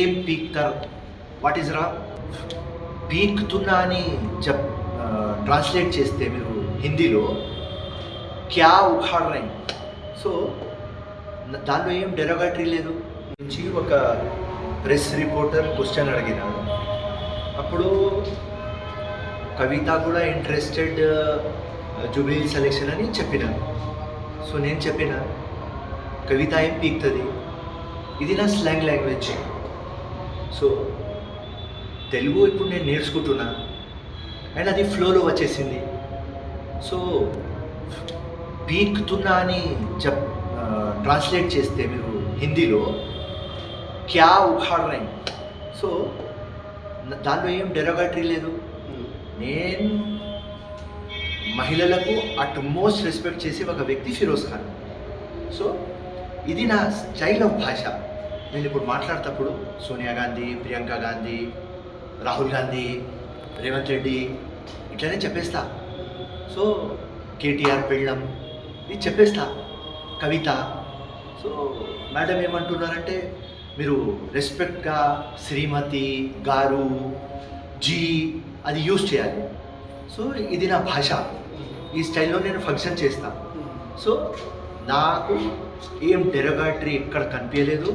ఏం పీక్తారు, what is రా పీక్తున్నా అని ట్రాన్స్లేట్ చేస్తే మీరు హిందీలో క్యా ఉఖాడ్ రై. సో దానిలో ఏం డెరోగేటరీ లేదు. నుంచి ఒక ప్రెస్ రిపోర్టర్ క్వశ్చన్ అడిగినాడు. అప్పుడు కవిత కూడా ఇంట్రెస్టెడ్ జూబ్లీ సెలెక్షన్ అని చెప్పినాను. సో నేను చెప్పిన కవిత ఏం పీక్తుంది, ఇది నా స్లాంగ్ లాంగ్వేజ్. సో తెలుగు ఇప్పుడు నేను నేర్చుకుంటున్నా అండ్ అది ఫ్లోలో వచ్చేసింది. సో పీక్తున్నా అని ట్రాన్స్లేట్ చేస్తే మీరు హిందీలో క్యా ఉఖాడ్ రై. సో దానిలో ఏం డెరోగేటరీ లేదు. నేను మహిళలకు అట్మోస్ట్ రెస్పెక్ట్ చేసే ఒక వ్యక్తి ఫిరోజ్ ఖాన్. సో ఇది నా స్టైల్ ఆఫ్ భాష. నేను ఇప్పుడు మాట్లాడేటప్పుడు సోనియా గాంధీ, ప్రియాంక గాంధీ, రాహుల్ గాంధీ, రేవంత్ రెడ్డి ఇట్లనే చెప్పేస్తా. సో కేటీఆర్ పెళ్ళం ఇది చెప్పేస్తా, కవిత. సో మేడం ఏమంటున్నారంటే మీరు రెస్పెక్ట్గా శ్రీమతి గారు జీ అది యూజ్ చేయాలి. సో ఇది నా భాష, ఈ స్టైల్లో నేను ఫంక్షన్ చేస్తా. సో నాకు ఏం డెరోగేటరీ ఎక్కడ కనిపించలేదు.